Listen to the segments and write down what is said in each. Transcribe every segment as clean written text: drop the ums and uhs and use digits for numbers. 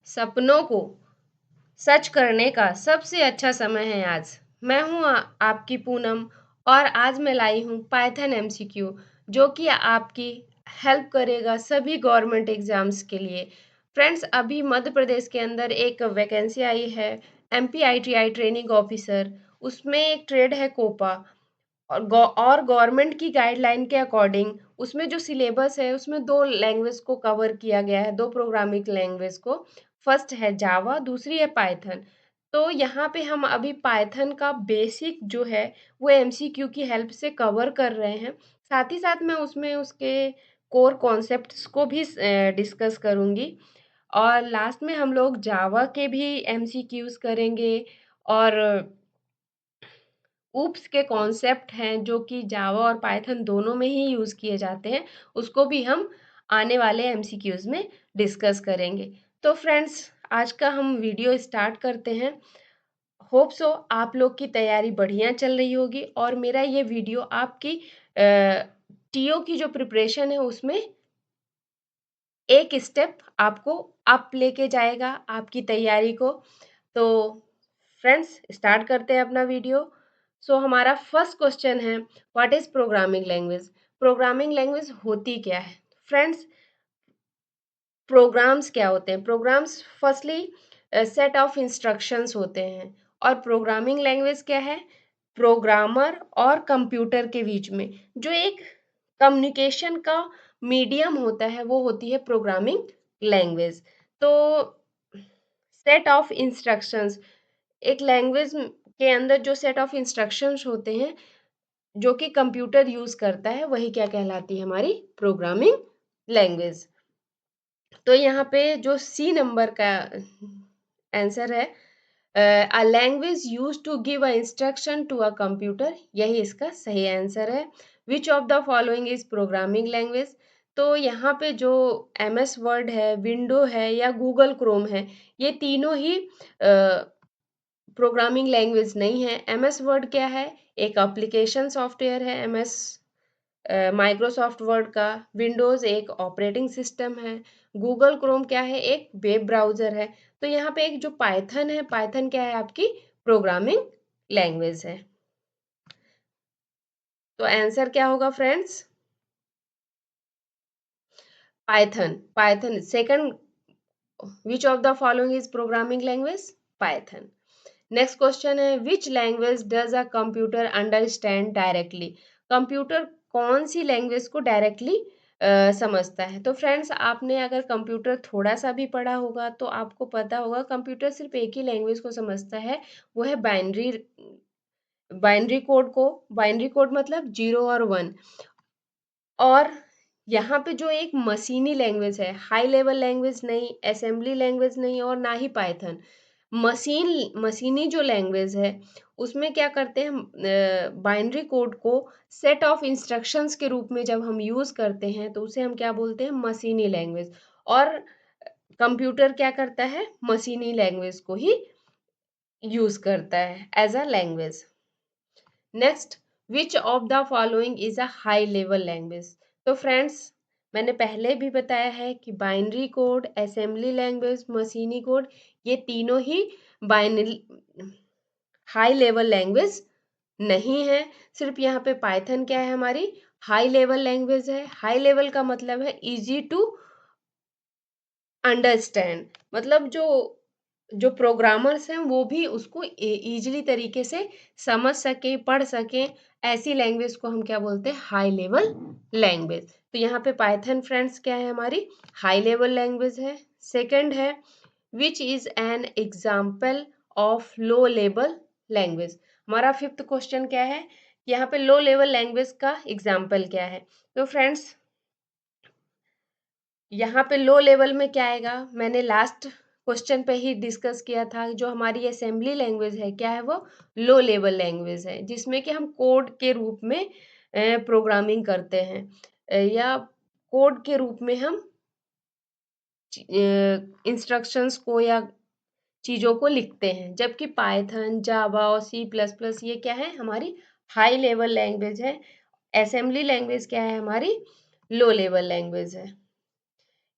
सपनों को सच करने का सबसे अच्छा समय है आज। मैं हूँ आपकी पूनम और आज मैं लाई हूँ पाइथन एमसीक्यू जो कि आपकी हेल्प करेगा सभी गवर्नमेंट एग्जाम्स के लिए। फ्रेंड्स, अभी मध्य प्रदेश के अंदर एक वैकेंसी आई है एमपीआईटीआई ट्रेनिंग ऑफिसर। उसमें एक ट्रेड है कोपा और गवर्नमेंट की गाइडलाइन के अकॉर्डिंग उसमें जो सिलेबस है उसमें 2 लैंग्वेज को कवर किया गया है, 2 प्रोग्रामिंग लैंग्वेज को। फर्स्ट है जावा, दूसरी है पाइथन। तो यहाँ पे हम अभी पाइथन का बेसिक जो है वो एमसीक्यू की हेल्प से कवर कर रहे हैं। साथ ही साथ मैं उसमें उसके कोर कॉन्सेप्ट्स को भी डिस्कस करूँगी और लास्ट में हम लोग जावा के भी एमसीक्यूज़ करेंगे और ऊप्स के कॉन्सेप्ट हैं जो कि जावा और पाइथन दोनों में ही यूज़ किए जाते हैं, उसको भी हम आने वाले एमसीक्यूज़ में डिस्कस करेंगे। तो फ्रेंड्स, आज का हम वीडियो स्टार्ट करते हैं। होप सो आप लोग की तैयारी बढ़िया चल रही होगी और मेरा ये वीडियो आपकी टीओ की जो प्रिपरेशन है उसमें एक स्टेप आपको अप लेके जाएगा आपकी तैयारी को। तो फ्रेंड्स, स्टार्ट करते हैं अपना वीडियो। सो हमारा फर्स्ट क्वेश्चन है, what is programming language? Programming language होती क्या है? फ्रेंड्स, प्रोग्राम्स क्या होते हैं? Programs firstly set of instructions होते हैं और प्रोग्रामिंग लैंग्वेज क्या है? प्रोग्रामर और कंप्यूटर के बीच में जो एक कम्युनिकेशन का मीडियम होता है वो होती है प्रोग्रामिंग लैंग्वेज। तो सेट ऑफ इंस्ट्रक्शंस, एक लैंग्वेज के अंदर जो सेट ऑफ इंस्ट्रक्शंस होते हैं जो कि कंप्यूटर यूज करता है वही क्या कहलाती है? हमारी प्रोग्रामिंग लैंग्वेज। तो यहाँ पे जो सी नंबर का आंसर है, a language use to give a instruction to a computer, यही इसका सही आंसर है। Which of the following is programming language? तो यहाँ पे जो एमएस वर्ड है, विंडो है या गूगल क्रोम है, ये तीनों ही प्रोग्रामिंग लैंग्वेज नहीं है। एमएस वर्ड क्या है? एक एप्लीकेशन सॉफ्टवेयर है एमएस माइक्रोसॉफ्ट वर्ड का। विंडोज़ एक ऑपरेटिंग सिस्टम है। गूगल क्रोम क्या है? एक वेब ब्राउज़र है। तो यहाँ पे एक जो पाइथन है, पाइथन क्या है? आपकी प्रोग्रामिंग लैंग्वेज है। तो आंसर क्या होगा friends? Python. Python second, which of the following is programming language? Python. Next question है, which language does a computer understand directly? Computer कौन सी लैंग्वेज को डायरेक्टली समझता है? तो फ्रेंड्स, आपने अगर कंप्यूटर थोड़ा सा भी पढ़ा होगा तो आपको पता होगा कंप्यूटर सिर्फ एक ही लैंग्वेज को समझता है, वो है बाइनरी। बाइनरी कोड को, बाइनरी कोड मतलब 0 और 1। और यहाँ पे जो एक मशीनी लैंग्वेज है, हाई लेवल लैंग्वेज नहीं, असेंबली लैंग्वेज नहीं और ना ही पाइथन, मशीनी जो लैंग्वेज है उसमें क्या करते हैं? बाइनरी कोड को सेट ऑफ इंस्ट्रक्शंस के रूप में जब हम यूज करते हैं तो उसे हम क्या बोलते हैं? मशीनी लैंग्वेज। और कंप्यूटर क्या करता है? मशीनी लैंग्वेज को ही यूज करता है as a language. Next, which of the following is a high level language? तो फ्रेंड्स, मैंने पहले भी बताया है कि बाइनरी कोड, असेंबली लैंग्वेज, मशीनी कोड, ये तीनों ही बाइनरी हाई लेवल लैंग्वेज नहीं है। सिर्फ यहाँ पे पाइथन क्या है? हमारी हाई लेवल लैंग्वेज है। हाई लेवल का मतलब है इजी टू अंडरस्टैंड, मतलब जो जो प्रोग्रामर्स हैं वो भी उसको इजीली तरीके से समझ सके, पढ़ सके, ऐसी लैंग्वेज को हम क्या बोलते हैं? High level language. तो यहाँ पे पाइथन फ्रेंड्स क्या है? हमारी हाई लेवल लैंग्वेज है। सेकंड है, which is an example of low level language? हमारा फिफ्थ क्वेश्चन क्या है? यहाँ पे लो लेवल लैंग्वेज का एग्जाम्पल क्या है? तो फ्रेंड्स, यहाँ पे लो लेवल में क्या आएगा? मैंने लास्ट क्वेश्चन पे ही डिस्कस किया था, जो हमारी असेंबली लैंग्वेज है क्या है? वो लो लेवल लैंग्वेज है जिसमें कि हम कोड के रूप में प्रोग्रामिंग करते हैं, या कोड के रूप में हम इंस्ट्रक्शंस को या चीज़ों को लिखते हैं। जबकि पाइथन, जावा और सी प्लस प्लस ये क्या है? हमारी हाई लेवल लैंग्वेज है। असेंबली लैंग्वेज क्या है? हमारी लो लेवल लैंग्वेज है।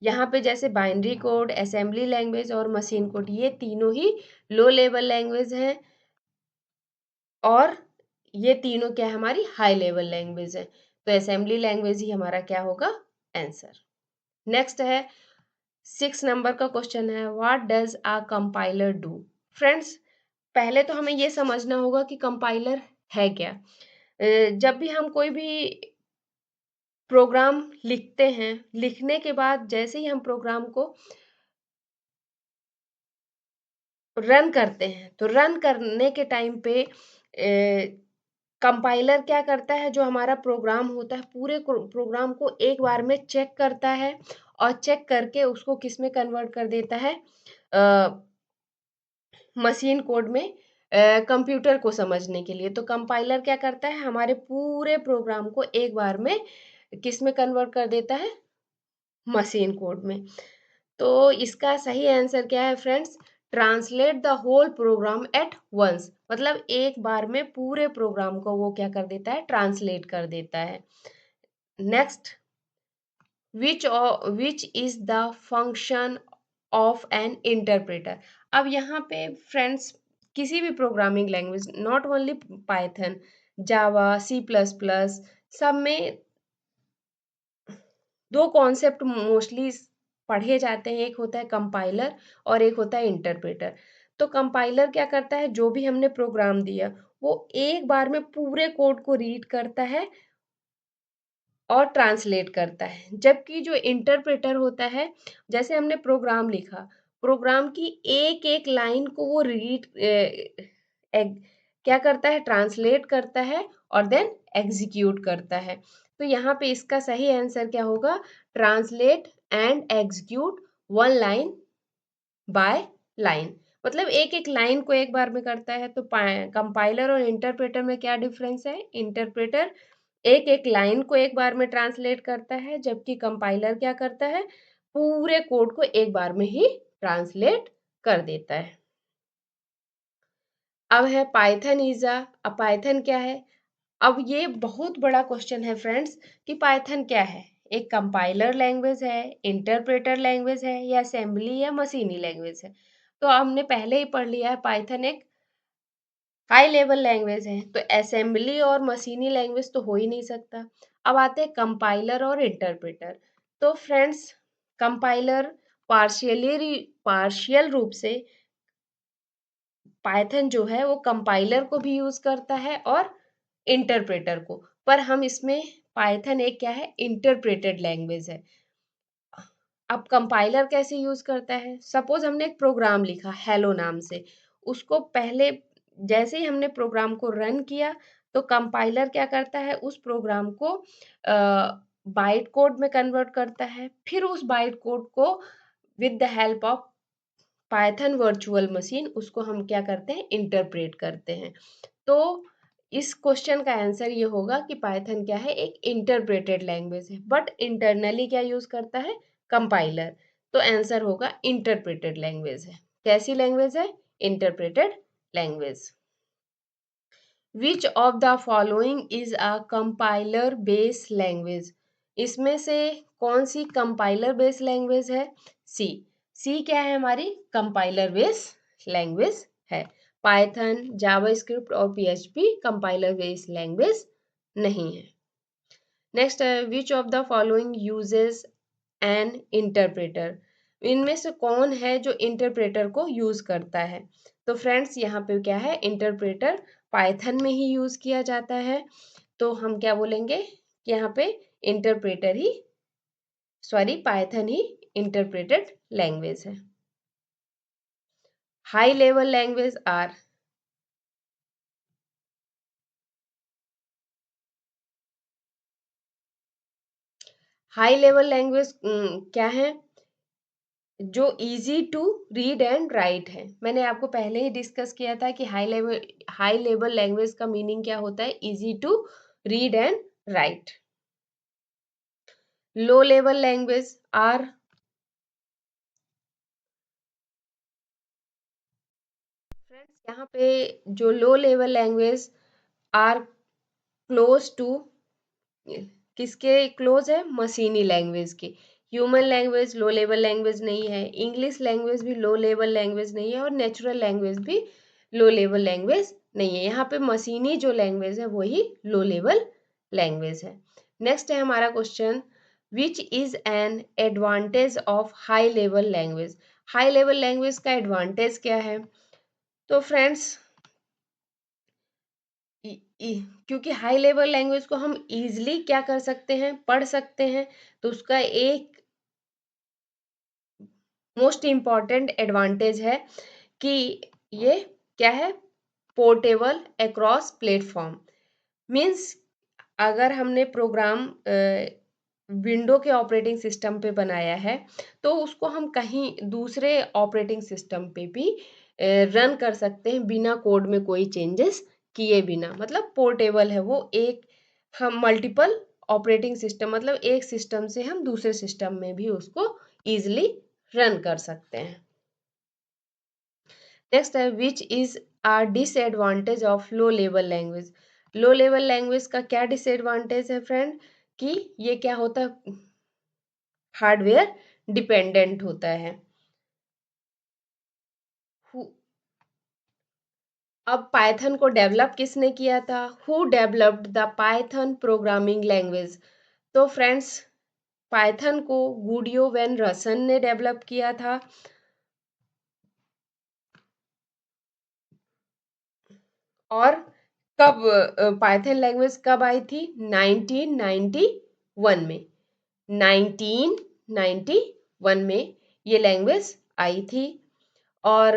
यहाँ पे जैसे बाइनरी कोड, असेंबली लैंग्वेज और मशीन कोड, ये तीनों ही लो लेवल लैंग्वेज हैं और ये तीनों क्या है, हमारी हाई लेवल लैंग्वेज है। तो असेंबली लैंग्वेज ही हमारा क्या होगा, आंसर। नेक्स्ट है 6 नंबर का क्वेश्चन है, what does a compiler do. Friends, पहले तो हमें ये समझना होगा कि कंपाइलर है क्या। जब भी हम कोई भी प्रोग्राम लिखते हैं, लिखने के बाद जैसे ही हम प्रोग्राम को रन करते हैं, तो रन करने के टाइम पे कंपाइलर क्या करता है, जो हमारा प्रोग्राम होता है पूरे प्रोग्राम को एक बार में चेक करता है और चेक करके उसको किस में कन्वर्ट कर देता है, मशीन कोड में, कंप्यूटर को समझने के लिए। तो कंपाइलर क्या करता है, हमारे पूरे प्रोग्राम को एक बार में किस में कन्वर्ट कर देता है, मशीन कोड में। तो इसका सही आंसर क्या है friends, translate the whole program at once, मतलब एक बार में पूरे प्रोग्राम को वो क्या कर देता है, ट्रांसलेट कर देता है। Next, which is the function of N interpreter. अब यहाँ पे फ्रेंड्स, किसी भी programming language, not only Python, Java, C++, सब में दो कॉन्सेप्ट मोस्टली पढ़े जाते हैं, एक होता है कंपाइलर और एक होता है इंटरप्रेटर। तो कंपाइलर क्या करता है, जो भी हमने प्रोग्राम दिया वो एक बार में पूरे कोड को रीड करता है और ट्रांसलेट करता है, जबकि जो इंटरप्रेटर होता है, जैसे हमने प्रोग्राम लिखा, प्रोग्राम की एक एक लाइन को वो क्या करता है, ट्रांसलेट करता है और देन एग्जीक्यूट करता है। तो यहाँ पे इसका सही आंसर क्या होगा, translate and execute one line by line, मतलब एक एक लाइन को एक बार में करता है। तो कंपाइलर और इंटरप्रेटर में क्या डिफरेंस है, इंटरप्रेटर एक एक लाइन को एक बार में ट्रांसलेट करता है, जबकि कंपाइलर क्या करता है, पूरे कोड को एक बार में ही ट्रांसलेट कर देता है। अब है पाइथन इज़ अब पाइथन क्या है। अब ये बहुत बड़ा क्वेश्चन है फ्रेंड्स कि पाइथन क्या है, एक कंपाइलर लैंग्वेज है, इंटरप्रेटर लैंग्वेज है, या असेंबली या मशीनी लैंग्वेज है। तो हमने पहले ही पढ़ लिया है, पाइथन एक हाई लेवल लैंग्वेज है, तो असेंबली और मशीनी लैंग्वेज तो हो ही नहीं सकता। अब आते हैं कंपाइलर और इंटरप्रेटर। तो फ्रेंड्स, कंपाइलर पार्शियल रूप से पाइथन जो है वो कंपाइलर को भी यूज करता है और इंटरप्रेटर को, पर हम इसमें पाइथन एक क्या है, इंटरप्रेटेड लैंग्वेज है। अब कंपाइलर कैसे यूज करता है, सपोज हमने एक प्रोग्राम लिखा हेलो नाम से, उसको पहले जैसे ही हमने प्रोग्राम को रन किया, तो कंपाइलर क्या करता है, उस प्रोग्राम को बाइट कोड में कन्वर्ट करता है, फिर उस बाइट कोड को with the help of Python virtual machine उसको हम क्या करते हैं, इंटरप्रेट करते हैं। तो इस क्वेश्चन का आंसर ये होगा कि पाइथन क्या है, एक इंटरप्रेटेड लैंग्वेज है, बट इंटरनली क्या यूज करता है, कंपाइलर। तो आंसर होगा इंटरप्रेटेड लैंग्वेज है। कैसी लैंग्वेज है, interpreted language. Which of the following is a compiler base language. इसमें से कौन सी कंपाइलर बेस लैंग्वेज है, सी। सी क्या है, हमारी कंपाइलर बेस लैंग्वेज है। पाइथन, जावास्क्रिप्ट और पीएचपी कंपाइलर बेस लैंग्वेज नहीं है। नेक्स्ट है, which of the following uses N interpreter. इनमें से कौन है जो इंटरप्रेटर को यूज करता है। तो फ्रेंड्स, यहाँ पे क्या है, इंटरप्रेटर पाइथन में ही यूज किया जाता है। तो हम क्या बोलेंगे कि यहाँ पे इंटरप्रेटर ही, सॉरी, पाइथन ही इंटरप्रेटेड लैंग्वेज है। High level language are, high level language क्या है, जो easy to read and write है। मैंने आपको पहले ही डिस्कस किया था कि हाई लेवल लैंग्वेज का मीनिंग क्या होता है, easy to read and write. Low level language are, friends यहाँ पे जो low level language are close to, किसके क्लोज है, मशीनी लैंग्वेज के। Human language low level language नहीं है, इंग्लिश लैंग्वेज भी लो लेवल लैंग्वेज नहीं है, और नेचुरल लैंग्वेज भी लो लेवल लैंग्वेज नहीं है। यहाँ पे मशीनी जो लैंग्वेज है वही लो लेवल लैंग्वेज है। नेक्स्ट है हमारा question, which is an advantage of high level language. High level language का एडवांटेज क्या है? तो फ्रेंड्स, क्योंकि हाई लेवल लैंग्वेज को हम इजीली क्या कर सकते हैं, पढ़ सकते हैं, तो उसका एक मोस्ट इम्पॉर्टेंट एडवांटेज है कि ये क्या है, पोर्टेबल अक्रॉस प्लेटफॉर्म। मीन्स अगर हमने प्रोग्राम विंडो के ऑपरेटिंग सिस्टम पे बनाया है तो उसको हम कहीं दूसरे ऑपरेटिंग सिस्टम पे भी रन कर सकते हैं बिना कोड में कोई चेंजेस किए बिना। मतलब पोर्टेबल है वो, एक हम मल्टीपल ऑपरेटिंग सिस्टम, मतलब एक सिस्टम से हम दूसरे सिस्टम में भी उसको इजिली रन कर सकते हैं। नेक्स्ट है, which is are disadvantage of low level language. Low level language का क्या डिसएडवांटेज है फ्रेंड, कि ये क्या होता है, हार्डवेयर डिपेंडेंट होता है। अब पाइथन को डेवलप किसने किया था? Who developed the Python programming language. तो फ्रेंड्स, पाइथन को गुडियो वेन रसन ने डेवलप किया था। और कब पाइथन लैंग्वेज कब आई थी? 1991 में। 1991 में ये लैंग्वेज आई थी। और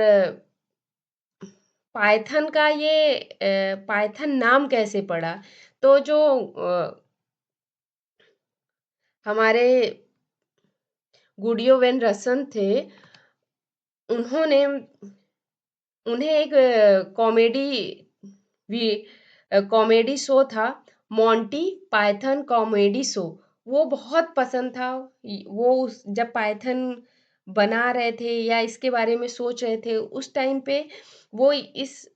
पाइथन का ये पाइथन नाम कैसे पड़ा? तो जो हमारे गुडियो वेन रसन थे, उन्होंने उन्हें एक कॉमेडी भी कॉमेडी शो था, मोंटी पाइथन कॉमेडी शो, वो बहुत पसंद था। वो जब पाइथन बना रहे थे या इसके बारे में सोच रहे थे उस टाइम पे वो इस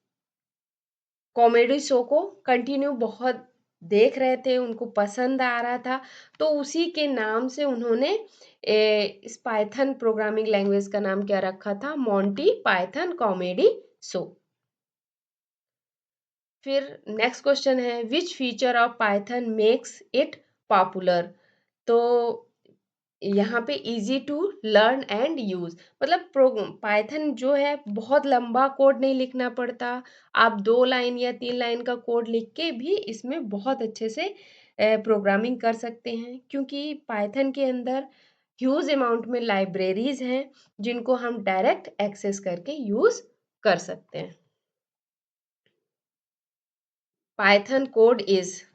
कॉमेडी शो को कंटिन्यू बहुत देख रहे थे, उनको पसंद आ रहा था। तो उसी के नाम से उन्होंने इस पाइथन प्रोग्रामिंग लैंग्वेज का नाम क्या रखा था? Monty Python comedy show. फिर नेक्स्ट क्वेश्चन है, which feature of Python makes it popular. तो यहाँ पे easy to learn and use, मतलब पाइथन जो है बहुत लंबा कोड नहीं लिखना पड़ता। आप 2 लाइन या 3 लाइन का कोड लिख के भी इसमें बहुत अच्छे से प्रोग्रामिंग कर सकते हैं, क्योंकि पाइथन के अंदर ह्यूज अमाउंट में लाइब्रेरीज हैं जिनको हम डायरेक्ट एक्सेस करके यूज कर सकते हैं। Python code is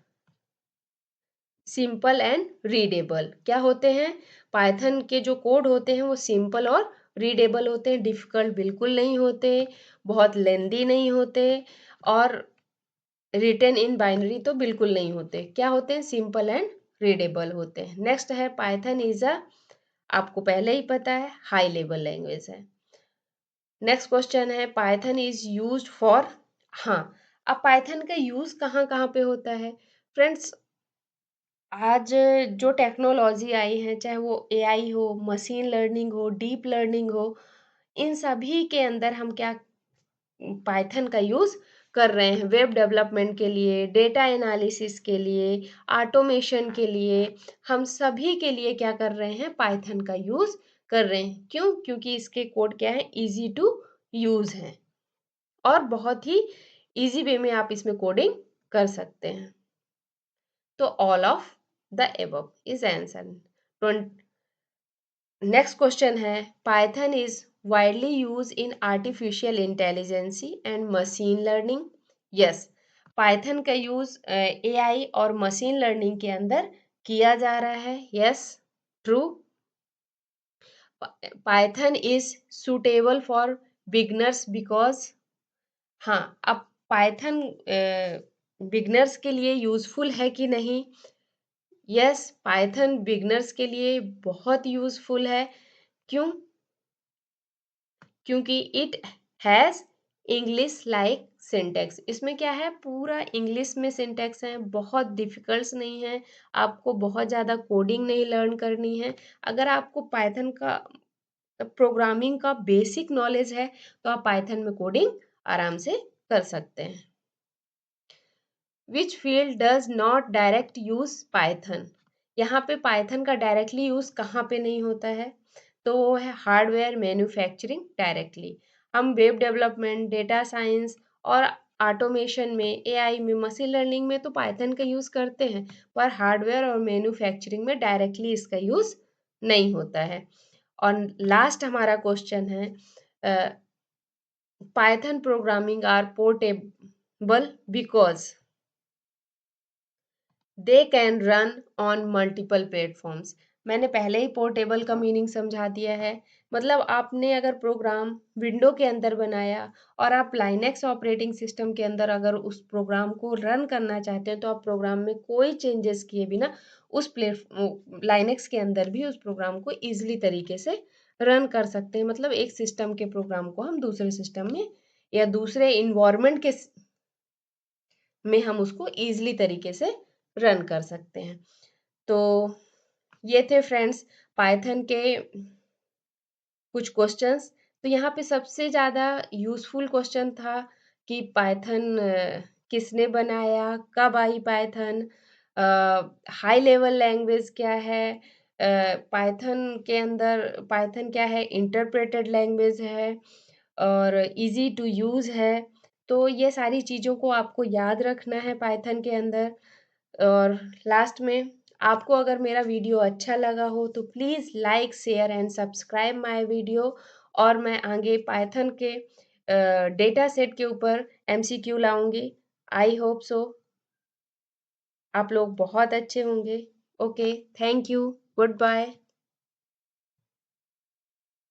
simple and readable. क्या होते हैं? पाइथन के जो कोड होते हैं वो सिंपल और रीडेबल होते हैं, डिफिकल्ट बिल्कुल नहीं होते, बहुत लेंदी नहीं होते, और रिटन इन बाइनरी तो बिल्कुल नहीं होते। क्या होते हैं? सिंपल एंड रीडेबल होते हैं। नेक्स्ट है, पाइथन इज अ, आपको पहले ही पता है, हाई लेवल लैंग्वेज है। नेक्स्ट क्वेश्चन है, पाइथन इज यूज्ड फॉर, हाँ, अब पाइथन का यूज कहाँ कहाँ पे होता है फ्रेंड्स? आज जो टेक्नोलॉजी आई है, चाहे वो एआई हो, मशीन लर्निंग हो, डीप लर्निंग हो, इन सभी के अंदर हम क्या पाइथन का यूज़ कर रहे हैं? वेब डेवलपमेंट के लिए, डेटा एनालिसिस के लिए, ऑटोमेशन के लिए, हम सभी के लिए क्या कर रहे हैं? पाइथन का यूज़ कर रहे हैं। क्यों? क्योंकि इसके कोड क्या है? इजी टू यूज़ हैं, और बहुत ही इजी वे में आप इसमें कोडिंग कर सकते हैं। तो all of the above is answer. Next question है, Python is widely use in artificial intelligence and machine learning. Yes, Python का यूज एआई और मशीन लर्निंग के अंदर किया जा रहा है। Yes, true. Python is suitable for beginners because, हाँ, अब पाइथन बिगनर्स के लिए यूजफुल है कि नहीं? यस, पाइथन बिगनर्स के लिए बहुत यूजफुल है। क्यों? क्योंकि it has English like syntax, इसमें क्या है, पूरा इंग्लिश में सिंटेक्स है, बहुत डिफिकल्ट नहीं है, आपको बहुत ज़्यादा कोडिंग नहीं लर्न करनी है। अगर आपको पाइथन का प्रोग्रामिंग का बेसिक नॉलेज है तो आप पाइथन में कोडिंग आराम से कर सकते हैं। Which field does not direct use Python, यहाँ पे पाइथन का डायरेक्टली यूज कहाँ पे नहीं होता है, तो वो है हार्डवेयर मैन्युफैक्चरिंग डायरेक्टली। हम वेब डेवलपमेंट, डेटा साइंस और ऑटोमेशन में, एआई में, मशीन लर्निंग में तो पाइथन का यूज करते हैं, पर हार्डवेयर और मैन्युफैक्चरिंग में डायरेक्टली इसका यूज नहीं होता है। और लास्ट हमारा क्वेश्चन है, Python programming are portable because they can run on multiple platforms. मैंने पहले ही पोर्टेबल का मीनिंग समझा दिया है, मतलब आपने अगर प्रोग्राम विंडो के अंदर बनाया और आप लाइनेक्स ऑपरेटिंग सिस्टम के अंदर अगर उस प्रोग्राम को रन करना चाहते हैं, तो आप प्रोग्राम में कोई चेंजेस किए बिना उस लाइनेक्स के अंदर भी उस प्रोग्राम को ईजिली तरीके से रन कर सकते हैं। मतलब एक सिस्टम के प्रोग्राम को हम दूसरे सिस्टम में या दूसरे इन्वायरमेंट के में हम उसको ईजिली तरीके से रन कर सकते हैं। तो ये थे फ्रेंड्स पाइथन के कुछ क्वेश्चंस। तो यहाँ पे सबसे ज़्यादा यूज़फुल क्वेश्चन था कि पाइथन किसने बनाया, कब आई पाइथन, हाई लेवल लैंग्वेज क्या है, पाइथन के अंदर पाइथन क्या है, इंटरप्रेटेड लैंग्वेज है और इजी टू यूज़ है। तो ये सारी चीज़ों को आपको याद रखना है पाइथन के अंदर। और लास्ट में, आपको अगर मेरा वीडियो अच्छा लगा हो तो please like, share and subscribe my video. और मैं आगे पाइथन के डेटा सेट के ऊपर एमसीक्यू लाऊंगी। आई होप सो आप लोग बहुत अच्छे होंगे। Okay, thank you, good bye.